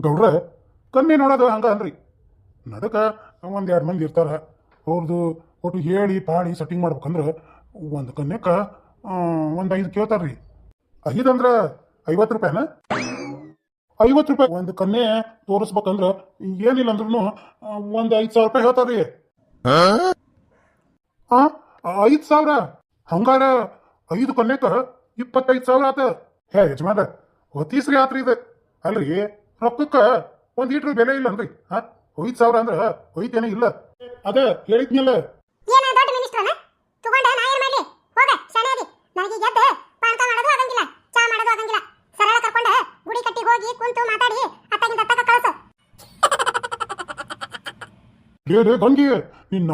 ಗೌಡ್ರ ಕಮ್ಮಿ ನೋಡೋದು ಹಂಗ ಅನ್ರಿ. ನಡಕ ಒಂದೆರಡು ಮಂದಿ ಇರ್ತಾರ, ಅವ್ರದ್ದು ಒಟ್ಟು ಹೇಳಿ ಪಾಡಿ ಸೆಟ್ಟಿಂಗ್ ಮಾಡ್ಬೇಕಂದ್ರೆ ಒಂದು ಕನ್ಯಕ್ಕ ಒಂದು 5 ಕೇಳ್ತಾರ್ರಿ. 5 ಅಂದ್ರೆ 50 ರೂಪಾಯಿನ? 50 ರೂಪಾಯಿ ಒಂದು ಕನ್ಯೆ ತೋರಿಸ್ಬೇಕಂದ್ರೆ ಏನಿಲ್ಲ ಅಂದ್ರೂ ಒಂದು 5,000 ರೂಪಾಯಿ ಹೇಳ್ತಾರ್ರಿ. 5,000? ಹಂಗಾರ 5 ಕನ್ಯಕ್ಕ 25,000 ಆತ. ಹೇ ಯಜಮಾನ, ಹೊತ್ತೀಸ್ರಿ ಆತ್ರಿ ಇದು. ಅಲ್ರಿ ರೊಕ್ಕಕ್ಕ ಒಂದ್ ಈಟ್ರ ಬೆಲೆ ಇಲ್ಲ ಅನ್ರಿ. 5,000 ಅಂದ್ರ ಹೋಯ್ತೇನೆ ಇಲ್ಲ. ಅದ ಹೇಳಿದ್ನಲ್ಲ. ಏನ ದೊಡ್ಡ ಮಿನಿಸ್ಟರ್ನ ತಗೊಂಡ ನಾ ಏನ್ ಮಾಡ್ಲಿ? ಹೋಗ ಸಣದಿ ನನಗೆ ಗೆದ್ದ ಪಾನಕ ಮಾಡೋದು ಆಗಂಗಿಲ್ಲ, ಚಾ ಮಾಡೋದು ಆಗಂಗಿಲ್ಲ. ಸರಳ ಕರ್ಕೊಂಡ ಗುಡಿ ಕಟ್ಟಿ ಹೋಗಿ ಕುಂತು ಮಾತಾಡಿ ಅತ್ತಗಿಂದ ಅತ್ತಕ ಕಳಸ. ಲೇ ಗಂಗಿ, ನಿನ್ನ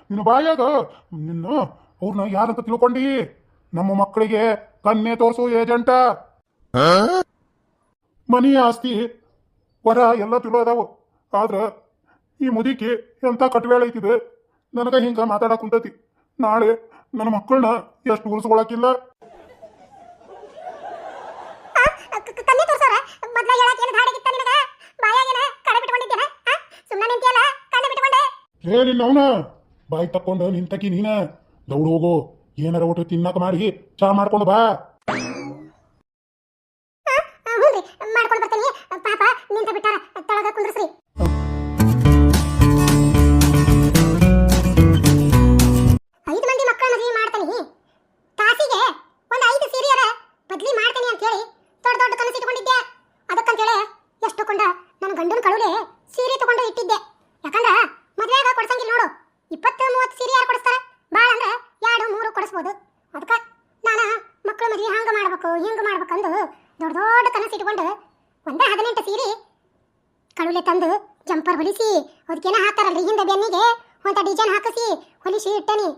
ನಿನ್ನ ಬಾಯಾಗ ನಿನ್ನ ಅವ್ರನ್ನ ಯಾರಂತ ತಿಳ್ಕೊಂಡಿ? ನಮ್ಮ ಮಕ್ಕಳಿಗೆ ಕನ್ಯೆ ತೋರಿಸು ಏಜೆಂಟ. ಮನಿ ಆಸ್ತಿ ವರ ಎಲ್ಲ ತಿಳೋ ಅದಾವು. ಆದ್ರ ಈ ಮುದಿಕಿ ಎಂತ ಕಟ್ವೇಳ ಐತಿದೆ, ನನಗ ಹಿಂಗ ಮಾತಾಡಕ್ ಕುಂತತಿ. ನಾಳೆ ನನ್ನ ಮಕ್ಕಳನ್ನ ಎಷ್ಟು ಉಳಿಸ್ಕೊಳಕಿಲ್ಲ. ಕನ್ಯೆ ತೋರ್ಸೋರ ಮೊದಲ ಹೇಳಕ್ ಏನು ಧಾಡೆಗಿತ್ತ ನಿನಗ? ಬಾಯಾಗೇನ ಕಡೆ ಬಿಟ್ಕೊಂಡಿದ್ದೇನ? ಸುಮ್ಮನೆ ನಿಂತಿಯಲ್ಲ, ಕಣ್ಣು ಬಿಟ್ಕೊಂಡೆ. ಏ ನಿನ್ನವನ ಬಾಯಿ ತಕ್ಕೊಂಡು ನಿಂತಕಿ ನೀನ ದೌಡ್ ಹೋಗು. ಏನಾರ ಒಟ್ಟು ತಿನ್ನಕ ಮಾಡಿ ಚಾ ಮಾಡ್ಕೊಂಡು ಬಾ. ಹ್ಞೂನ್ರಿ, ಮಾಡ್ಕೊಂಡು ಬರ್ತೀನಿ. ಪಾಪ ನಿಂತ ಬಿಟ್ಟಾರ, ತಳಗ ಕುಂದ್ರಸ್ರಿ. 5 ಮಂದಿ ಮಕ್ಕಳ ಮದ್ವಿ ಮಾಡ್ತಾನಿ. ತಾಸಿಗೆ ಒಂದು 5 ಸೀರಿಯರ ಬದ್ಲಿ ಮಾಡ್ತಾನಿ ಅಂತ ಹೇಳಿ ದೊಡ್ಡ ದೊಡ್ಡ ಕನಸು ಇಟ್ಕೊಂಡಿದ್ದೆ. ಅದಕ್ಕಂತೇಳಿ ಎಷ್ಟು ಕೊಂಡ ನನ್ನ ಗಂಡನ ಕಳುಲೆ ಸೀರೆ ತಗೊಂಡು ಇಟ್ಟಿದ್ದೆ. ಯಾಕಂದ್ರ ಮದ್ವೆಯಾಗ ಕೊಡ್ಸಂಗಿಲ್ಲ ನೋಡು. 20-30 ಸೀರೆ ಯಾರು ಕೊಡಿಸ್ತಾರ? ಭಾಳ ಅಂದ್ರೆ 2-3 ಕೊಡಿಸ್ಬೋದು. ಅದಕ್ಕೆ ನಾನು ಮಕ್ಕಳ ಮದ್ವೆ ಹಂಗ ಮಾಡ್ಬೇಕು ಹಿಂಗ ಮಾಡ್ಬೇಕಂದು ದೊಡ್ಡ ದೊಡ್ಡ ಕನಸು ಇಟ್ಕೊಂಡು 18 ಸೀರೆ ಕಳುಲೆ ತಂದು ಜಂಪರ್ ಹೊಲಿಸಿ ಅದಕ್ಕೇನ ಹಾಕ್ತಾರಲ್ರಿ ಹಿಂದೆ ಬೆನ್ನಿಗೆ ಒಂದ ಡಿಸೈನ್ ಹಾಕಿಸಿ ಹೊಲಿಸಿ ಇಟ್ಟನಿ.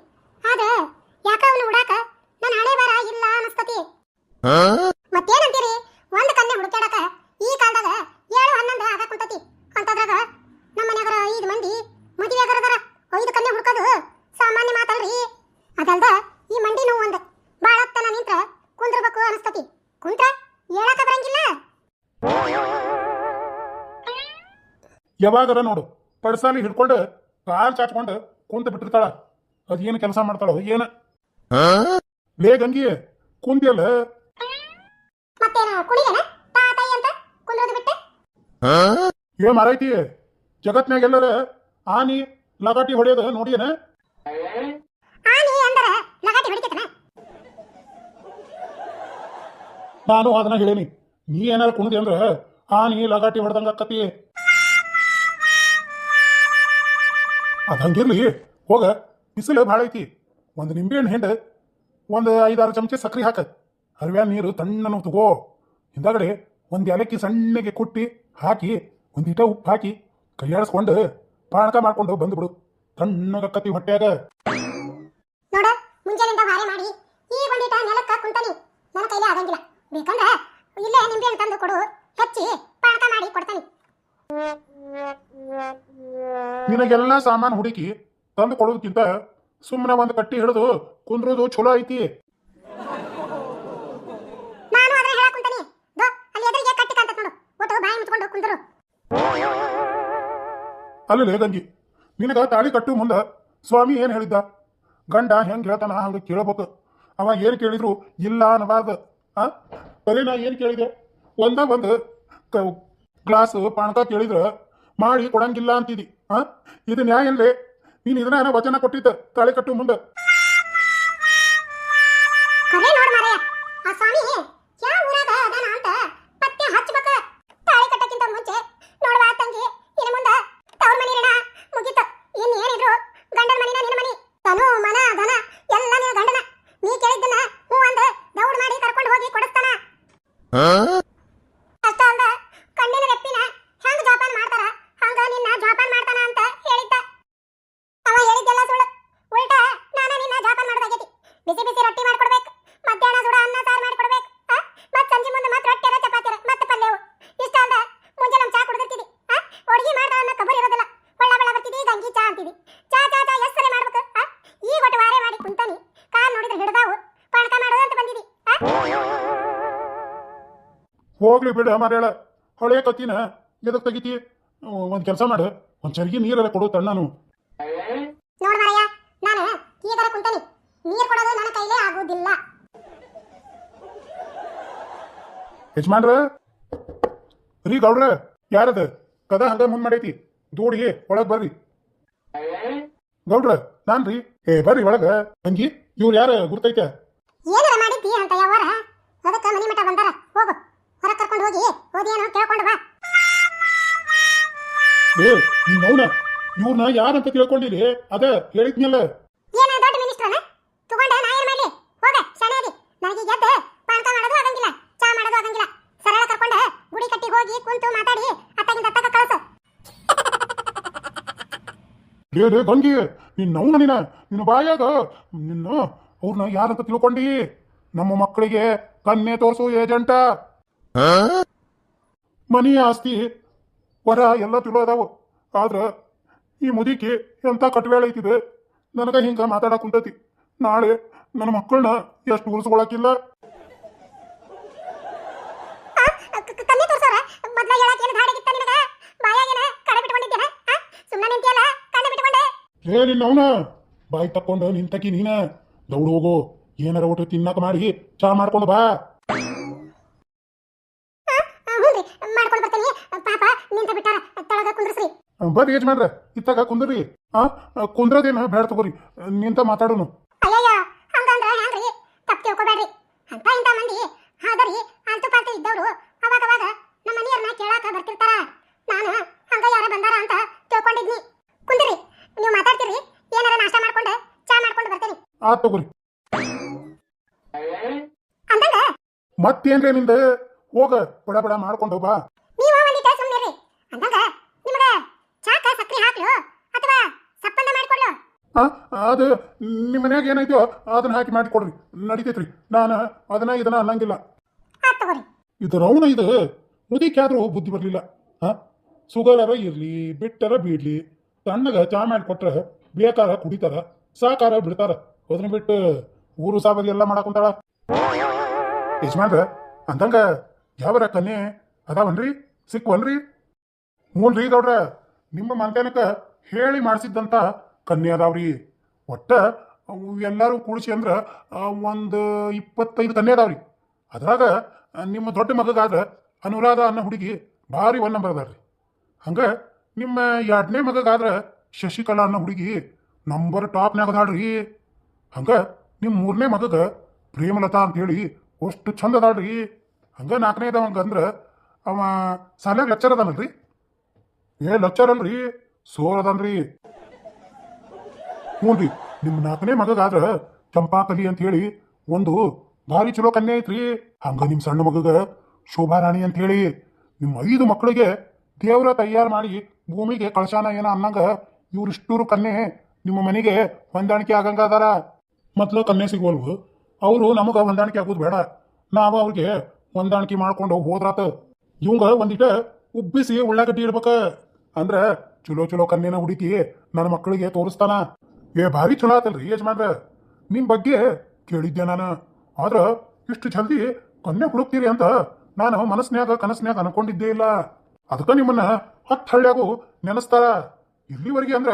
ಆದ ಯಾಕ ಅವನು ಉಡಾಕ ನನ್ನ ಹಣೆ ಬಾರ ಇಲ್ಲ ಅನಸ್ತತಿ. ಮತ್ತೇನಂತೀರಿ? ಒಂದು ಕನ್ಯೆ ಹುಡುಕಾಡಕ ಈ ಕಾಲದಾಗ 7-11 ಆಗ ಕುಂತತಿ. ಅಂತದ್ರಾಗ ನಮ್ಮ ಮನ್ಯಾಗ 5 ಮಂದಿ ಮದುವೆಯಾಗರದಾರ. 5 ಕನ್ಯೆ ಹುಡುಕೋದು ಸಾಮಾನ್ಯ ಮಾತಲ್ರಿ. ಅದಲ್ದ ಈ ಮಂಡಿ ನೋವು ಒಂದು ಬಾಳತ್ತನ ನಿಂತ್ರ ಕುಂದ್ರಬೇಕು ಅನಸ್ತತಿ. ಕುಂತ್ರ ಹೇಳಕ ಬರಂಗಿಲ್ಲ. ಯಾವಾಗರ ನೋಡು ಪಡ್ಸಾಲಿ ಹಿಡ್ಕೊಂಡು ಕಾಲ್ ಚಾಚ್ಕೊಂಡು ಕುಂತ ಬಿಟ್ಟಿರ್ತಾಳ. ಅದೇನು ಕೆಲಸ ಮಾಡ್ತಾಳ ಏನ? ಲೇ ಗಂಗಿ, ಕುಂದಿಯಲ್ಲ ಮತ್ತೇನ ಕುಣಿಯನ ತಾತಾಯಿ ಅಂತ ಕುಂದ್ರೋದು ಬಿಟ್ಟೆ? ಏ ಮಾರೈತಿ, ಜಗತ್ನಾಗ ಎಲ್ಲರ ಆನಿ ಲಗಾಟಿ ಹೊಡೆಯೋದು ನೋಡಿಯನ? ಆನಿ ಅಂದರ ಲಗಾಟಿ ಹೊಡಿತೇತನ? ನಾನು ಅದನ್ನ ಹೇಳೇನಿ. ನೀ ಏನಾರ ಕುಣಿದಿ ಅಂದ್ರ ಆನಿ ಲಗಾಟಿ ಹೊಡೆದಂಗ ಆಕತಿ. ಅದ ಹಂಗಿರ್ಲಿ, ಹೋಗ ಬಿಸಿಲು ಭಾಳ ಐತಿ. ಒಂದು ನಿಂಬೆಹಣ್ಣು ಹಿಂಡ, ಒಂದು 5-6 ಚಮಚೆ ಸಕ್ರೆ ಹಾಕ, ಹರಿವ್ಯಾನ ನೀರು ತಣ್ಣನ ತಗೋ. ಹಿಂದಾಗಡೆ ಒಂದು ಏಲಕ್ಕಿ ಸಣ್ಣಗೆ ಕುಟ್ಟಿ ಹಾಕಿ ಒಂದಿಟ ಉಪ್ಪು ಹಾಕಿ ಕೈಯಾಡಿಸ್ಕೊಂಡು ಪಾನಕ ಮಾಡ್ಕೊಂಡು ಬಂದ್ಬಿಡು. ತಣ್ಣಗಕ್ಕತಿ ಹೊಟ್ಯಾಗ. ನೋಡ, ಮುಂಜಾನಿಂದ ಭಾರೆ ಮಾಡಿ ಈ ಒಂದಿಟ ನೆಲಕ್ಕ ಕುಂತನಿ. ನನ್ನ ಕೈಲೇ ಆಗಂಗಿಲ್ಲ. ಬೇಕಂದ್ರ ಇಲ್ಲೇ ನಿಂಬೆಹಣ್ಣು ತಂದು ಕೊಡು, ಹಚ್ಚಿ ಪಾನಕ ಮಾಡಿ ಕೊಡ್ತಾನಿ. ನಿನಗೆಲ್ಲ ಸಾಮಾನು ಹುಡುಕಿ ತಂದು ಕೊಡೋದಕ್ಕಿಂತ ಸುಮ್ಮನೆ ಒಂದು ಕಟ್ಟಿ ಹಿಡಿದು ಕುಂದ್ರೋದು ಚಲೋ ಐತಿ. ನಾನು ಅದನ್ನ ಹೇಳಕ್ ಕುಂತನಿ. ದೋ ಅಲ್ಲಿ ಎದುರಿಗೆ ಕಟ್ಟಿ ಕಾಂತ ನೋಡು, ಒಟ್ಟು ಬಾಯಿ ಮುಚ್ಕೊಂಡು ಕುಂದ್ರು. ಅಲ್ಲೇ ಗಂಗಿ, ನಿನಗ ತಾಳಿ ಕಟ್ಟು ಮುಂದ ಸ್ವಾಮಿ ಏನ್ ಹೇಳಿದ್ದ? ಗಂಡ ಹೆಂಗ್ ಹೇಳ್ತಾನ ಹಂಗ ಕೇಳಬೇಕು. ಅವ ಏನ್ ಕೇಳಿದ್ರು ಇಲ್ಲ ಅನ್ನಬಾರ್ದು. ಬರೀ ನಾ ಏನ್ ಕೇಳಿದೆ? ಒಂದು ಗ್ಲಾಸ್ ಪಾನಕ ಕೇಳಿದ್ರ ಮಾಡಿ ಕೊಡಂಗಿಲ್ಲ ಅಂತಿದಿ. ಇದು ನ್ಯಾಯ ಏನ್ಲೇ? ನೀನ್ ಇದನ್ನ ವಚನ ಕೊಟ್ಟಿದ್ದ ತಾಳಿ ಕಟ್ಟು ಮುಂದ. ಕರೆ ನೋಡ್ ಮಾರಯ್ಯ, ಆ ಸ್ವಾಮಿ ಯಾವ ಊರಾಗ ಅದಾನ ಅಂತ ಪತ್ತೆ ಹಚ್ಚಬೇಕ. ತಾಳಿ ಕಟ್ಟಕ್ಕಿಂತ ಮುಂಚೆ ನೋಡ್ವಾ ತಂಗಿ, ಇನ್ನು ಮುಂದ ತವ್ರ ಮನಿ ಋಣ ಮುಗಿತ. ಇನ್ನು ಏನಿದ್ರು ಗಂಡನ ಮನಿನ ನಿನ್ನ ಮನಿ. ತನು ಮನ ಧನ ಎಲ್ಲ ನಿನ್ನ ಗಂಡನ. ನೀ ಕೇಳಿದ್ದನ್ನ ಹೂ ಅಂದ ದೌಡ್ ಮಾಡಿ ಕರ್ಕೊಂಡು ಹೋಗಿ ಕೊಡಿಸ್ತಾನ. ಅಷ್ಟ ಅಲ್ದ ಕಣ್ಣಿನ ರೆಪ್ಪಿನ ಹೆಂಗ್ ಜೋಪಾನ ಮಾಡ್ತಾರ ಹಂಗ ನಿನ್ನ ಜೋಪಾನ ಮಾಡ್ತಾನ ಅಂತ ಹೇಳಿದ್ದ. ಅವ ಹೇಳಿದ್ದೆಲ್ಲ ಸುಳ್ಳು. ಉಲ್ಟಾ ನಾನ ನಿನ್ನ ಜೋಪಾನ ಮಾಡೋದಾಗೈತಿ. ಬಿಸಿ ಬಿಸಿ ರೊಟ್ಟಿ ಮಾಡ್ಕೊಡ್ಬೇಕು, ಮಧ್ಯಾಹ್ನ ಸುಡ ಅನ್ನ ಸಾರು ಮಾಡ್ಕೊಡ್ಬೇಕು, ಮತ್ ಸಂಜೆ ಮುಂದೆ ಮತ್ತೆ ರೊಟ್ಟಿರ ಚಪಾತಿರ ಮತ್ತೆ ಪಲ್ಯವು. ಇಷ್ಟ ಅಲ್ದ ಮುಂಜಾನೆ ಚಾ ಕುಡಿದಿರ್ತಿದಿ. ಅಡ್ಗಿ ಮಾಡ್ತಾಳ ಅನ್ನೋ ಕಬರ್ ಇರೋದಿಲ್ಲ. ಹೊಳ್ಳ ಬಳ್ಳ ಬರ್ತಿದಿ, ಗಂಗಿ ಚಾ ಅಂತಿದಿ. ಚಾ ಚಾ ಚಾ ಎಷ್ಟರೆ ಮಾಡ್ಬೇಕು? ಈಗ ಒಟ್ಟು ವಾರೆ ಮಾಡಿ ಕುಂತಾನಿ. ಕಾಲ್ ನೋಡಿದ್ರೆ ಹಿಡ್ದಾವು ಪಾನಕ ಮಾಡೋದು ಅಂತ ಬಂದಿದಿ. ಹೋಗ್ಲಿ ಬಿಡ ಮರೇಳ, ಹೊಳೆ ಕತ್ತಿನ ಎದಕ್ಕೆ ತೆಗಿತಿ? ಒಂದು ಕೆಲಸ ಮಾಡು, ಒಂದು ಚರಿಗೆ ನೀರೆಲ್ಲ ಕೊಡು ತಣ್ಣನು. ನೋಡ್ ಮಾರಯ್ಯ, ನಾನು ಈಗರ ಕುಂತೇನಿ, ನೀರು ಕೊಡೋದು ನನ್ನ ಕೈಲೇ ಆಗುವುದಿಲ್ಲ. ಯಜಮಾನ್ರ ರೀ ಗೌಡ್ರ, ಯಾರದ ಕದ ಹಂಗ ಮುಂದ್ ಮಾಡೈತಿ, ದೂಡಿ ಒಳಗ್ ಬರ್ರಿ. ಗೌಡ್ರ ನಾನ್ರಿ. ಬರ್ರಿ ಒಳಗ. ತಂಗಿ ಇವ್ರು ಯಾರ ಗುರ್ತೈತೆ? ಏನಾರ ಮಾಡಿದ್ದಿ ಅಂತ ಯಾವಾರ, ಅದಕ್ಕೆ ಮನಿ ಮಠ ಬಂದಾರ. ಹೋಗು, ಹೊರಗೆ ಕರ್ಕೊಂಡು ಹೋಗಿ ಓದೇನೋ ಕೇಳ್ಕೊಂಡು ಬಾ. ನೀನೌನ ಇವ್ರನ್ನ ಯಾರಂತ ತಿಳ್ಕೊಂಡಿರಿ? ಅದ ಹೇಳಿದ್ನಲ್ಲ. ಏನ ದೊಡ್ಡ ಮಿನಿಸ್ಟ್ರನ ತಗೊಂಡ ನಾ ಏನ್ ಮಾಡ್ಲಿ? ಹೋಗ ಶಣೆದಿ, ನನಗೆ ಗೆದ್ದ ಪಾನಕ ಮಾಡೋದು ಆಗಂಗಿಲ್ಲ, ಚಾ ಮಾಡೋದು ಆಗಂಗಿಲ್ಲ. ಸರಳ ಕರ್ಕೊಂಡ ಗುಡಿ ಕಟ್ಟಿ ಹೋಗಿ ಕುಂತು ಮಾತಾಡಿ ಅತ್ತಗಿಂದ ಅತ್ತಗ ಕಳಿಸು. ರೇ ಗಂಗಿ, ನಿನ್ನೌನ ನಿನ್ನ ಬಾಯಾಗ ನಿನ್ನ ಅವ್ರನ್ನ ಯಾರಂತ ತಿಳ್ಕೊಂಡಿ? ನಮ್ಮ ಮಕ್ಕಳಿಗೆ ಕನ್ನೆ ತೋರಿಸು ಏಜೆಂಟ. ಮನಿ ಆಸ್ತಿ ವರ ಎಲ್ಲ ತಿಳೋ ಅದಾವು. ಆದ್ರ ಈ ಮುದಿಕಿ ಎಂತ ಕಟ್ವೇಳ ಐತಿದೆ, ನನಗ ಹಿಂಗ ಮಾತಾಡಕ್ ಕುಂತೈತಿ. ನಾಳೆ ನನ್ನ ಮಕ್ಕಳನ್ನ ಎಷ್ಟು ಉಳಿಸ್ಕೊಳಕಿಲ್ಲ. ಕನ್ನೆ ತೋರ್ಸೋರ ಮೊದ್ಲ ಹೇಳಕ್ ಏನು ಧಾಡೆಗಿತ್ತ ನಿನಗ? ಬಾಯಾಗೇನ ಕಡೆ ಬಿಟ್ಕೊಂಡಿದ್ದೇನ? ಸುಮ್ಮನೆ ನಿಂತಿಯಲ್ಲ, ಕಣ್ಣೆ ಬಿಟ್ಕೊಂಡೆ. ನಿನ್ನವನ ಬಾಯಿ ತಕ್ಕೊಂಡು ನಿಂತಕಿ ನೀನ ದೌಡ್ ಹೋಗು. ಏನಾರ ಒಟ್ಟು ತಿನ್ನಕ ಮಾಡಿ ಚಾ ಮಾಡ್ಕೊಂಡು ಬಾ. ಹ್ಞೂನ್ರಿ, ಮಾಡ್ಕೊಂಡು ಬರ್ತೀನಿ. ಪಾಪ ನಿಂತ ಬಿಟ್ಟಾರ, ತಳಗ ಕುಂದ್ರಸ್ರಿ. ಬರ್ರಿ ಯಜಮಾನ್ರ, ಇತ್ತಾಗ ಕುಂದ್ರಿ. ಕುಂದ್ರದೇನ ಬೇಡ ತಗೋರಿ, ನಿಂತ ಮಾತಾಡೋನು. ಅಯ್ಯಯ್ಯ, ಹಂಗಂದ್ರ ಹ್ಯಾಂಗ್ರಿ? ತಪ್ಪು ತಿಳ್ಕೊಬೇಡ್ರಿ. ಅಂತ ಇಂಥ ಮಂದಿ ಹಾದರಿ ಆಲ್ತು ಪಾಲ್ತು ಇದ್ದವ್ರು ಅವಾಗ ನಮ್ಮ ಮನೆಯವ್ರನ್ನ ಕೇಳಾಕ ಬರ್ತಿರ್ತಾರ. ನಾನು ಹಂಗ ಯಾರ ಬಂದಾರ ಅಂತ ತಿಳ್ಕೊಂಡಿದ್ನಿ. ಕುಂದ್ರಿ, ನೀವು ಮಾತಾಡ್ತೀರಿ. ಏನಾರ ನಾಷ್ಟ ಮಾಡ್ಕೊಂಡು ಚಾ ಮಾಡ್ಕೊಂಡು ಬರ್ತೇನೆ. ತಗೋರಿ. ಅಂದಂಗ ಮತ್ತೇನ್ರಿ ನಿಂದ? ಹೋಗ ಬಡ ಬಡ ಮಾಡ್ಕೊಂಡು ಬಾ. ನೀವು ಒಂದಿಟ ಸುಮ್ಮನಿರಿ. ಅಂದಂಗ ನಿಮಗ ಚಾಕ ಸಕ್ರಿ ಹಾಕ್ಲು ಅಥವಾ ಸಪ್ಪಂದ ಮಾಡಿಕೊಡ್ಲು? ಅದು ನಿಮ್ಮ ಮನ್ಯಾಗ ಏನೈತೋ ಅದನ್ನ ಹಾಕಿ ಮಾಡಿ ಕೊಡ್ರಿ, ನಡಿತೈತ್ರಿ. ನಾನು ಇದನ್ನ ಅನ್ನಂಗಿಲ್ಲ. ತಗೋರಿ. ಇದು ರೌಣ ಇದು ಮುದಿಕ್ಕಾದ್ರೂ ಬುದ್ಧಿ ಬರ್ಲಿಲ್ಲ. ಸುಗರರ ಇರ್ಲಿ ಬಿಟ್ಟರ ಬೀಡ್ಲಿ, ತಣ್ಣಗ ಚಾ ಮಾಡಿ ಕೊಟ್ರ ಬೇಕಾರ ಕುಡಿತಾರ, ಸಾಕಾರ ಬಿಡ್ತಾರ. ಅದನ್ನ ಬಿಟ್ಟು ಊರು ಸಾಬರಿ ಎಲ್ಲ ಮಾಡಾಕೊಂತಾಳ. ಯಜಮಾನ್ರ ಅಂದಂಗ ಯಾವರ ಕನ್ಯೆ ಅದಾವನ್ರಿ? ಸಿಕ್ವನ್ರಿ? ಮೂಲ್ರಿ ಗೌಡ್ರ, ನಿಮ್ಮ ಮಂತ್ಯಾನಕ ಹೇಳಿ ಮಾಡಿಸಿದ್ದಂತ ಕನ್ಯೆ ಅದಾವ್ರಿ. ಒಟ್ಟ ಎಲ್ಲರೂ ಕೂಡಿಸಿ ಅಂದ್ರ ಒಂದು 25 ಕನ್ಯೆ ಅದಾವ್ರಿ. ಅದ್ರಾಗ ನಿಮ್ಮ ದೊಡ್ಡ ಮಗಗಾದ್ರ ಅನುರಾಧ ಅನ್ನೋ ಹುಡುಗಿ ಭಾರಿ 1 ನಂಬರ್ ಅದಾಳ್ರಿ. ಹಂಗ ನಿಮ್ಮ 2ನೇ ಮಗಗಾದ್ರ ಶಶಿಕಲಾ ಅನ್ನೋ ಹುಡುಗಿ ನಂಬರ್ ಟಾಪ್ನ್ಯಾಗ ಅದಾಳ್ರಿ. ಹಂಗ ನಿಮ್ಮ 3ನೇ ಮಗಗ ಪ್ರೇಮಲತಾ ಅಂತೇಳಿ ಅಷ್ಟು ಚಂದ ಅದಾಳ್ರಿ. ಹಂಗ 4ನೇದವಂಗ ಅಂದ್ರ ಅವ ಸಾಲ್ಯಾಗ ಲೆಕ್ಚರ್ ಅದಾನಲ್ರಿ. ಲೆಕ್ಚರ್ ಅಲ್ರಿ, ಸೋರ್ ಅದಾನ್ರಿ. ಹ್ಞೂನ್ರಿ, ನಿಮ್ಮ 4ನೇ ಮಗಗಾದ್ರ ಚಂಪಾಕಲಿ ಅಂತ ಹೇಳಿ ಒಂದು ಭಾರಿ ಚಲೋ ಕನ್ಯೆ ಐತ್ರಿ. ಹಂಗ ನಿಮ್ಮ ಸಣ್ಣ ಮಗಗ ಶೋಭಾರಾಣಿ ಅಂತ ಹೇಳಿ ನಿಮ್ಮ 5 ಮಕ್ಕಳಿಗೆ ದೇವ್ರ ತಯಾರು ಮಾಡಿ ಭೂಮಿಗೆ ಕಳಶಾನ ಏನ ಅನ್ನಂಗ ಇವ್ರಿಷ್ಟೂರು ಕನ್ಯೆ ನಿಮ್ಮ ಮನೆಗೆ ಹೊಂದಾಣಿಕೆ ಆಗಂಗ ಅದಾರ. ಮೊದ್ಲು ಕನ್ಯೆ ಸಿಗುವಲ್ವು, ಅವರು ನಮಗ ಹೊಂದಾಣಿಕೆ ಆಗೋದು ಬೇಡ, ನಾವು ಅವ್ರಿಗೆ ಹೊಂದಾಣಿಕೆ ಮಾಡ್ಕೊಂಡು ಹೋದ್ರಾತ. ಇವಂಗ ಒಂದಿಟ ಉಬ್ಬಿಸಿ ಉಳ್ಳಾಗಡ್ಡಿ ಇಡ್ಬೇಕ. ಅಂದ್ರ ಚಲೋ ಕನ್ಯೆನ ಹುಡುಕಿ ನನ್ನ ಮಕ್ಕಳಿಗೆ ತೋರಿಸ್ತಾನ. ಭಾರಿ ಚಲೋ ಆತಲ್ರಿ ಯಜಮಾನ್ರ. ನಿಮ್ ಬಗ್ಗೆ ಕೇಳಿದ್ದೆ ನಾನು. ಆದ್ರ ಇಷ್ಟು ಜಲ್ದಿ ಕನ್ಯೆ ಹುಡುಕ್ತೀರಿ ಅಂತ ನಾನು ಕನಸ್ನ್ಯಾಗ ಅನ್ಕೊಂಡಿದ್ದೇ ಇಲ್ಲ. ಅದಕ್ಕ ನಿಮ್ಮನ್ನ 10 ಹಳ್ಳ್ಯಾಗು ನೆನೆಸ್ತಾರ. ಇಲ್ಲಿವರೆಗೆ ಅಂದ್ರ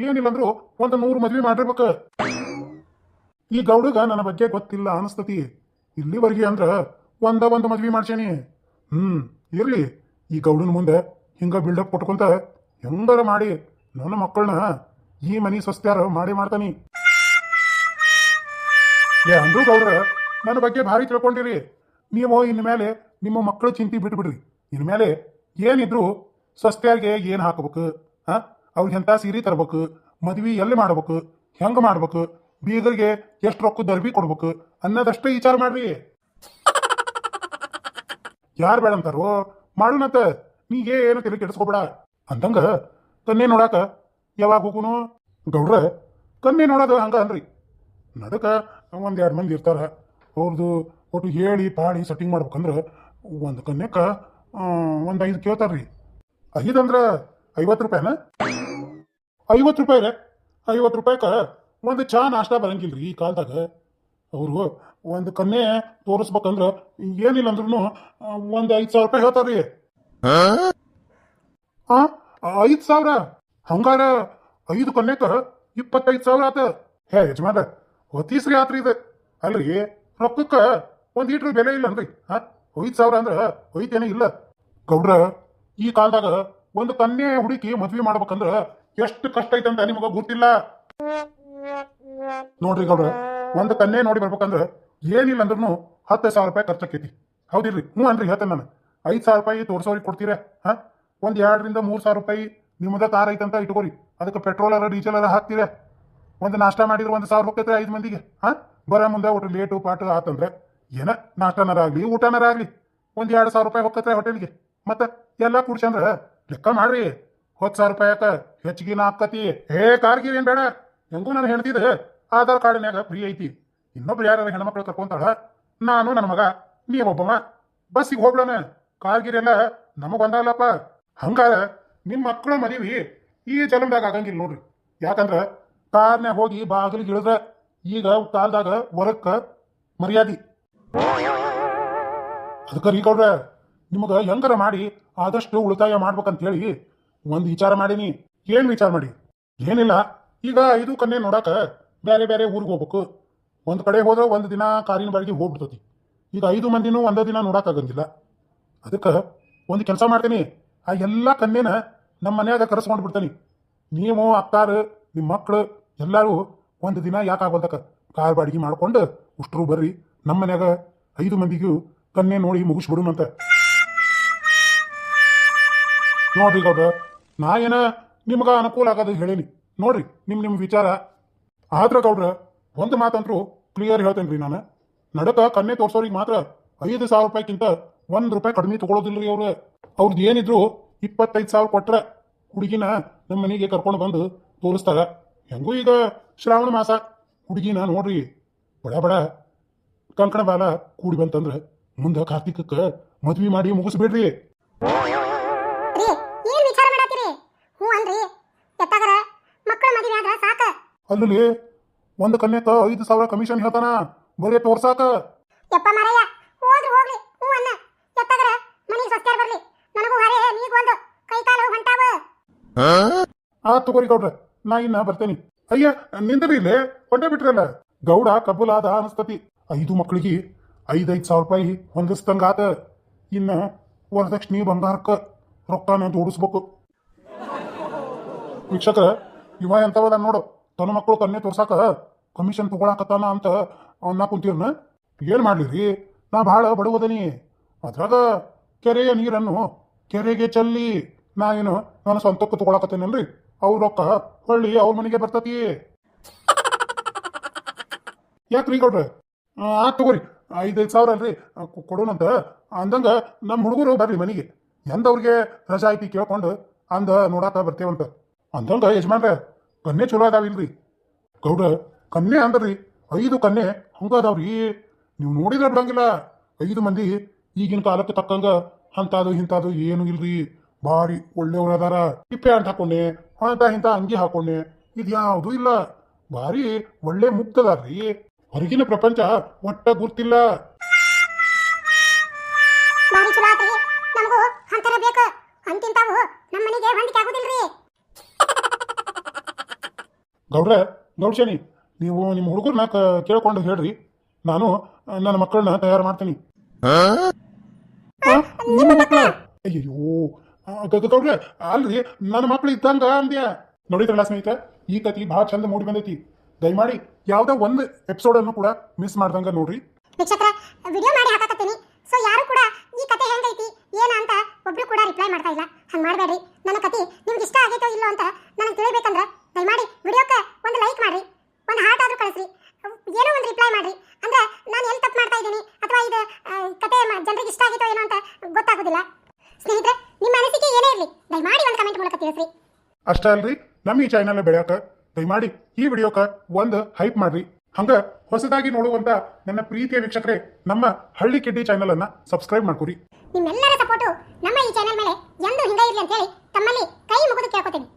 ಏನಿಲ್ಲಂದ್ರು 100 ಮದ್ವೆ ಮಾಡಿರ್ಬೇಕ. ಈ ಗೌಡಗ ನನ್ನ ಬಗ್ಗೆ ಗೊತ್ತಿಲ್ಲ ಅನಸ್ತತಿ. ಇಲ್ಲಿವರೆಗೆ ಅಂದ್ರ ಒಂದು ಮದ್ವೆ ಮಾಡ್ಸೇನಿ. ಇರ್ಲಿ, ಈ ಗೌಡನ ಮುಂದೆ ಹಿಂಗ ಬಿಲ್ಡಪ್ ಕೊಟ್ಕೊಂತ ಹೆಂಗಾರ ಮಾಡಿ ನನ್ನ ಮಕ್ಕಳನ್ನ ಈ ಮನಿ ಸಸ್ತ್ಯಾರ ಮಾಡ್ತಾನಿ. ಅಂದ್ರು ಗೌಡ್ರ, ನನ್ನ ಬಗ್ಗೆ ಭಾರಿ ತಿಳ್ಕೊಂಡಿರಿ. ನೀವು ಇನ್ಮೇಲೆ ನಿಮ್ಮ ಮಕ್ಕಳ ಚಿಂತೆ ಬಿಟ್ಬಿಡ್ರಿ. ಇನ್ಮೇಲೆ ಏನಿದ್ರು ಸಸ್ತ್ಯಾರಿಗೆ ಏನ್ ಹಾಕ್ಬೇಕು, ಅವ್ರಿಗೆ ಎಂತ ಸೀರೆ ತರ್ಬೇಕು, ಮದ್ವಿ ಎಲ್ಲಿ ಮಾಡ್ಬೇಕು, ಹೆಂಗ ಮಾಡ್ಬೇಕು, ಬೀಗರಿಗೆ ಎಷ್ಟು ರೊಕ್ಕ ದರ್ಬಿ ಕೊಡ್ಬೇಕು ಅನ್ನೋದಷ್ಟೇ ವಿಚಾರ ಮಾಡ್ರಿ. ಯಾರು ಬೇಡ ಅಂತಾರೋ ಮಾಡೋಣಂತ, ನೀಗೇ ಏನು ತಲೆ ಕೆಡಿಸ್ಕೋಬೇಡ. ಅಂದಂಗ ಕನ್ಯೆ ನೋಡಾಕ ಯಾವಾಗ ಹೋಗುನು? ಗೌಡ್ರ, ಕನ್ಯೆ ನೋಡೋದು ಹಂಗ ಅನ್ರಿ, ನಡಕ 1-2 ಮಂದಿ ಇರ್ತಾರ. ಅವ್ರದ್ದು ಒಟ್ಟು ಹೇಳಿ ಪಾಡಿ ಸೆಟ್ಟಿಂಗ್ ಮಾಡ್ಬೇಕಂದ್ರ ಒಂದು ಕನ್ಯಕ 5 ಕೇಳ್ತಾರ್ರಿ. 5 ಅಂದ್ರ 50 ರೂಪಾಯಿನ? 50 ರೂಪಾಯಿ. 50 ರೂಪಾಯಿಕ ಒಂದು ಚಾ ನಾಷ್ಟ ಬರಂಗಿಲ್ರಿ ಈ ಕಾಲದಾಗ. ಅವರು ಒಂದು ಕನ್ಯೆ ತೋರಿಸ್ಬೇಕಂದ್ರ ಏನಿಲ್ಲ ಅಂದ್ರೂ ಒಂದು 5,000 ರೂಪಾಯಿ ಹೇಳ್ತಾರ್ರಿ. 5,000 ಹಂಗಾರ 5 ಕನ್ಯಾಕ 25,000 ಆತ. ಹೇ ಯಜಮಾನ ಹೊತ್ತೀಸ್ರಿ ಆತ್ರಿ ಇದು. ಅಲ್ರಿ ರೊಕ್ಕಕ್ಕ ಒಂದ್ ಈಟ್ರ ಬೆಲೆ ಇಲ್ಲ ಅನ್ರಿ. 5,000 ಅಂದ್ರ ಐತೇನೇ ಇಲ್ಲ. ಗೌಡ್ರ ಈ ಕಾಲದಾಗ ಒಂದು ಕನ್ಯೆ ಹುಡುಕಿ ಮದ್ವಿ ಮಾಡ್ಬೇಕಂದ್ರ ಎಷ್ಟು ಕಷ್ಟ ಐತಂತ ನಿಮಗ ಗೊತ್ತಿಲ್ಲ ನೋಡ್ರಿ ಗೌಡ್ರ. ಒಂದು ಕನ್ಯೆ ನೋಡಿ ಬರ್ಬೇಕಂದ್ರ ಏನಿಲ್ಲ ಅಂದ್ರೂ 10,000 ರೂಪಾಯಿ ಖರ್ಚಾಕೈತಿ. ಹೌದಿಲ್ರಿ? ಹ್ಞೂ ಅನ್ರಿ ಹೇಳ್ತೇನೆ ನಾನು. 5,000 ರೂಪಾಯಿ ತೋರ್ಸೋರಿಗೆ ಕೊಡ್ತೀರ. ಒಂದ್ 2,000 ರಿಂದ 3,000 ರೂಪಾಯಿ ನಿಮ್ಮದ ಕಾರ್ ಐತಂತ ಇಟ್ಕೋರಿ. ಅದಕ್ಕೆ ಪೆಟ್ರೋಲರ ಡೀಸೆಲರ ಹಾಕ್ತೀರ. ಒಂದು ನಾಷ್ಟ ಮಾಡಿದ್ರೆ 1,000 ಹೋಗ್ತೈತ್ರಿ 5 ಮಂದಿಗೆ. ಬರ ಮುಂದೆ ಒಟ್ಟು ಲೇಟು ಪಾಟು ಆತಂದ್ರೆ ಏನ ನಾಷ್ಟನರ ಆಗ್ಲಿ ಊಟನರ ಆಗ್ಲಿ ಒಂದ್ 2,000 ರೂಪಾಯಿ ಹೋಗ್ತೈತ್ರಿ ಹೋಟೆಲ್ಗೆ. ಮತ್ತೆ ಎಲ್ಲ ಕುಡ್ಸಂದ್ರ ಲೆಕ್ಕ ಮಾಡ್ರಿ. 10,000 ರೂಪಾಯಿ ಯಾಕ ಹೆಚ್ಚಿಗಿನ ಹಾಕತಿ. ಹೇ ಕಾರ್ಗಿರಿ ಏನ್ ಬೇಡ. ಹೆಂಗೂ ನಾನು ಹೇಳ್ತಿದ್ದೆ ಆಧಾರ್ ಕಾರ್ಡ್ನ್ಯಾಗ ಫ್ರೀ ಐತಿ. ಇನ್ನೊಬ್ರು ಯಾರು ಹೆಣ್ಮಕ್ಳು ಕರ್ಕೊಂತಾಳ, ನಾನು ನನ್ನ ಮಗ ನೀವೊಬ್ಬವ ಬಸ್ಸಿಗೆ ಹೋಗ್ಲನ. ಕಾರ್ಗಿರಿ ಎಲ್ಲ ನಮಗ್ ಬಂದಾಗಲ್ಲಪ್ಪ. ಹಂಗಾರ ನಿಮ್ಮ ಮಕ್ಕಳ ಮದುವೆ ಈ ಜನ್ಮದಾಗ ಆಗಂಗಿಲ್ಲ ನೋಡ್ರಿ. ಯಾಕಂದ್ರ ಕಾರ್ನ್ಯಾಗ ಹೋಗಿ ಬಾಗಿಲಿಗೆ ಇಳಿದ್ರ ಈಗ ಕಾಲದಾಗ ಹೊರಕ್ಕ ಮರ್ಯಾದಿ. ಅದಕ್ಕೆ ರೀ ಗೌಡ್ರ ನಿಮಗ ಹೆಂಗಾರ ಮಾಡಿ ಆದಷ್ಟು ಉಳಿತಾಯ ಮಾಡ್ಬೇಕಂತ ಹೇಳಿ ಒಂದು ವಿಚಾರ ಮಾಡೀನಿ. ಏನ್ ವಿಚಾರ ಮಾಡಿ? ಏನಿಲ್ಲ, ಈಗ 5 ಕನ್ಯೆ ನೋಡಾಕ ಬೇರೆ ಬೇರೆ ಊರಿಗೆ ಹೋಗ್ಬೇಕು. ಒಂದ್ ಕಡೆ ಹೋದ್ರೆ ಒಂದು ದಿನ ಕಾರಿನ ಬಾಡಿಗೆ ಹೋಗ್ಬಿಡ್ತತಿ. ಈಗ 5 ಮಂದಿನೂ ಒಂದೇ ದಿನ ನೋಡಕ್ ಆಗಂಗಿಲ್ಲ. ಅದಕ್ಕೆ ಒಂದು ಕೆಲಸ ಮಾಡ್ತೀನಿ, ಆ ಎಲ್ಲ ಕನ್ಯೆನ ನಮ್ಮ ಮನ್ಯಾಗ ಕರೆಸ್ಕೊಂಡು ಬಿಡ್ತೀನಿ. ನೀವು ಅಕ್ಕಾರು ನಿಮ್ಮ ಮಕ್ಕಳು ಎಲ್ಲರೂ ಒಂದು ದಿನ ಯಾಕಾಗೋದಕ್ಕ ಕಾರ್ ಬಾಡಿಗೆ ಮಾಡ್ಕೊಂಡು ಉಷ್ಟ್ರು ಬರ್ರಿ. ನಮ್ಮ ಮನ್ಯಾಗ 5 ಮಂದಿಗೂ ಕನ್ಯೆ ನೋಡಿ ಮುಗಿಸ್ಬಿಡುನಂತ. ನೋಡ್ರಿ ಗೌಡ್ರ, ನಾ ಏನ ನಿಮ್ಗ ಅನುಕೂಲ ಆಗೋದು ಹೇಳೀನಿ ನೋಡ್ರಿ. ನಿಮ್ ವಿಚಾರ ಆದ್ರ ಗೌಡ್ರ ಒಂದು ಮಾತಂತ್ರು ಕ್ಲಿಯರ್ ಹೇಳ್ತೇನ್ರಿ ನಾನು. ನಡಕ ಕನ್ಯೆ ತೋರ್ಸೋರಿಗೆ ಮಾತ್ರ 5,000 ರೂಪಾಯಿಕ್ಕಿಂತ 1 ರೂಪಾಯಿ ಕಡಿಮೆ ತಗೊಳೋದಿಲ್ರಿ ಅವ್ರು. ಅವ್ರದ್ದು ಏನಿದ್ರು 25,000 ಕೊಟ್ರ ಹುಡುಗಿನ ನಮ್ಮ ಮನೆಗೆ ಕರ್ಕೊಂಡು ಬಂದು ತೋರಿಸ್ತಾರ. ಹೆಂಗೂ ಈಗ ಶ್ರಾವಣ ಮಾಸ, ಹುಡುಗಿನ ನೋಡ್ರಿ ಬಡ ಬಡ ಕಂಕಣ ಬಾಲ ಕೂಡಿ ಬಂತಂದ್ರ ಮುಂದೆ ಕಾರ್ತಿಕಕ್ಕೆ ಮದ್ವಿ ಮಾಡಿ ಮುಗಿಸ್ಬಿಡ್ರಿ. ರೀ ಏನ್ ವಿಚಾರ ಮಾಡತ್ತೀರಿ? ಹ್ಞೂ ಅನ್ರಿ, ಎತ್ತಾಗರ ಮಕ್ಕಳ ಮದುವೆ ಆದ್ರ ಸಾಕ. ಅಲ್ಲಿ ಒಂದು ಕನ್ಯಾಕ 5,000 ಕಮಿಷನ್ ಹೇಳ್ತಾನ ಬರೀ ತೋರ್ಸಾಕ. ಯಪ್ಪ ಮಾರಯ್ಯ ಹೋದ್ರು ಹೋಗ್ಲಿ. ಹ್ಞೂ ಅನ್ನ ಎತ್ತಾಗರ ಮನಿ ಸ್ವಸ್ಥ್ಯಾರ ಬರ್ಲಿ. ನನಗೂ ಹರೇ ನೀಗೊಂದು ಕೈ ಕಾಲು ಹೊಂಟಾವ. ತಗೋರಿ ಗೌಡ್ರ, ನಾ ಇನ್ನ ಬರ್ತೇನಿ. ಅಯ್ಯ ನಿಂದ್ರಿ ಇಲ್ಲೇ ಹೊಂಟೆ ಬಿಟ್ರಲ್ಲ. ಗೌಡ ಕಬ್ಬುಲಾದ ಅನಸ್ತತಿ. 5 ಮಕ್ಕಳಿಗೆ 5,000 ರೂಪಾಯಿ ಹೊಂದಿಸ್ದಂಗಾತ. ಇನ್ನ ವರದಕ್ಷಿಣಿ ಬಂಗಾರಕ್ಕ ರೊಕ್ಕನ ಜೋಡಿಸ್ಬೇಕು. ವೀಕ್ಷಕರ, ಇವ ಎಂತವದ ನೋಡು, ತನ್ನ ಮಕ್ಕಳು ಕನ್ಯೆ ತೋರ್ಸಾಕ ಕಮಿಷನ್ ತಗೊಳಕತ್ತಾನ ಅಂತ ಅವನ್ನ ಕುಂತೀರ್ನ. ಏನ್ ಮಾಡ್ಲಿರಿ, ನಾ ಭಾಳ ಬಡವದನಿ. ಅದ್ರಾಗ ಕೆರೆಯ ನೀರನ್ನು ಕೆರೆಗೆ ಚೆಲ್ಲಿ ನಾ ಏನು ನಾನು ಸ್ವಂತಕ್ಕೆ ತಗೊಳಕತ್ತೇನಲ್ರಿ. ಅವ್ರ ರೊಕ್ಕ ಹೊಳ್ಳಿ ಅವ್ರ ಮನೆಗೆ ಬರ್ತತಿ. ಯಾಕ್ರಿ ಗೌಡ್ರ? ತಗೋರಿ 5,000 ಅಲ್ರಿ ಕೊಡೋಣಂತ ಅಂದಂಗ ನಮ್ಮ ಹುಡುಗರು ಬರ್ರಿ ಮನೆಗೆ. ಎಂದವ್ರಿಗೆ ರಜಾ ಐತಿ ಕೇಳ್ಕೊಂಡು ಅಂದ ನೋಡಾಕ ಬರ್ತೇವಂತ ಅಂದಂಗ. ಯಜಮಾನ್ರ ಕನ್ಯೆ ಚಲೋ ಅದಾವಿಲ್ರಿ ಗೌಡ್ರ? ಕನ್ಯೆ ಅಂದ್ರಿ 5 ಕನ್ಯೆ ಹಂಗ ಅದಾವ್ರಿ. ನೀವು ನೋಡಿದ್ರೆ ಬಿಡಂಗಿಲ್ಲ. 5 ಮಂದಿ ಈಗಿನ ಕಾಲಕ್ಕೆ ತಕ್ಕಂಗ ಅಂತಾದು ಇಂತಾದು ಏನು ಇಲ್ರಿ. ಭಾರಿ ಒಳ್ಳೆಯವ್ರ ಅದಾರ. ಟಿಪ್ಪೆ ಅಂತ ಹಾಕೊಂಡೆ, ಅಂತ ಇಂತ ಅಂಗಿ ಹಾಕೊಂಡೆ, ಇದ್ಯಾವುದೂ ಇಲ್ಲ. ಭಾರಿ ಒಳ್ಳೆ ಮುಗ್ಧದಾರ್ರಿ. ಹೊರಗಿನ ಪ್ರಪಂಚ ಒಟ್ಟ ಗುರ್ತಿಲ್ಲ. ಬಾರಿ ಚಲೋ ಆತ್ರಿ. ನಮಗೂ ಅಂತರ ಬೇಕು. ಅಂತಿಂತಾವು ನಮ್ಮ ಮನೆಗೆ ಹೊಂದಿಕೆ ಆಗುದಿಲ್ರಿ. ಗೌಡ್ರ ಗೌಡ್ಶನಿ, ನೀವು ನಿಮ್ಮ ಹುಡುಗರನ್ನ ಕೇಳ್ಕೊಂಡು ಹೇಳ್ರಿ. ನಾನು ನನ್ನ ಮಕ್ಕಳನ್ನ ತಯಾರು ಮಾಡ್ತೀನಿ. ನಿಮ್ಮ ಮಕ್ಕಳ? ಅಯ್ಯೋ ಗೌಡ್ರ ಅಲ್ರಿ, ನನ್ನ ಮಕ್ಳು ಇದ್ದಂಗ ಅಂದ್ಯ. ನೋಡಿದ್ರಲ್ಲ ಸ್ನೇಹಿತ, ಈ ಕತಿ ಭಾಳ ಚಂದ ಮೂಡಿ ಬಂದೈತಿ. ದಯಮಾಡಿ ಯಾವ್ದೋ ಒಂದು ಎಪಿಸೋಡ್ ಅನ್ನು ಕೂಡ ಮಿಸ್ ಮಾಡ್ದಂಗ ನೋಡ್ರಿ. ವೀಕ್ಷಕರ, ವಿಡಿಯೋ ಮಾಡಿ ಹಾಕಕತ್ತೀನಿ. ಸೊ ಯಾರು ಕೂಡ ಈ ಕತೆ ಹೆಂಗೈತಿ ಏನ ಅಂತ ಒಬ್ರು ಕೂಡ ರಿಪ್ಲೈ ಮಾಡ್ತಾ ಇಲ್ಲ. ಹಂಗ ಮಾಡಬೇಡ್ರಿ. ನನ್ನ ಕತೆ ನಿಮ್ಗೆ ಇಷ್ಟ ಆಗೈತೋ ಇಲ್ಲೋ ಅಂತ ನನಗೆ ತಿಳಿಬೇಕಂದ್ರ ದಯಮಾಡಿ ವಿಡಿಯೋಕ್ಕೆ ಒಂದು ಲೈಕ್ ಮಾಡ್ರಿ, ಒಂದು ಹಾರ್ಟ್ ಆದ್ರೂ ಕಳಿಸ್ರಿ, ಏನೋ ಒಂದು ರಿಪ್ಲೈ ಮಾಡ್ರಿ. ಅಂದ್ರೆ ನಾನು ಎಲ್ಲಿ ತಪ್ಪು ಮಾಡ್ತಾ ಇದ್ದೀನಿ ಅಥವಾ ಇದು ಕತೆ ಜನರಿಗೆ ಇಷ್ಟ ಆಗೈತೋ ಏನೋ ಅಂತ ಗೊತ್ತಾಗೋದಿಲ್ಲ. ಸ್ನೇಹಿತರೆ, ನಿಮ್ಮ ಅನಿಸಿಕೆ ಏನೇ ಇರಲಿ ದಯಮಾಡಿ ಒಂದು ಕಮೆಂಟ್ ಮೂಲಕ ತಿಳಿಸ್ರಿ. ಅಷ್ಟೇ ಅಲ್ರಿ, ನಮ್ಮ ಈ ಚಾನೆಲ್ ಬೆಳೆಯಕ ದಯಮಾಡಿ ಈ ವಿಡಿಯೋಕ ಒಂದು ಹೈಪ್ ಮಾಡ್ರಿ. ಹಂಗ ಹೊಸದಾಗಿ ನೋಡುವಂತ ನನ್ನ ಪ್ರೀತಿಯ ವೀಕ್ಷಕರೇ, ನಮ್ಮ ಹಳ್ಳಿ ಕಿಡ್ಡಿ ಚಾನೆಲ್ ಅನ್ನ ಸಬ್ಸ್ಕ್ರೈಬ್ ಮಾಡ್ಕೊರಿ. ನಿಮ್ಮೆಲ್ಲರ ಸಪೋರ್ಟು ನಮ್ಮ ಈ ಚಾನೆಲ್ ಮೇಲೆ ಎಂದು ಹಿಂಗ ಇರ್ಲಿ ಅಂತ ಹೇಳಿ ತಮ್ಮಲ್ಲಿ ಕೈ ಮುಗಿದು ಕೇಳ್ಕೊತೀನಿ.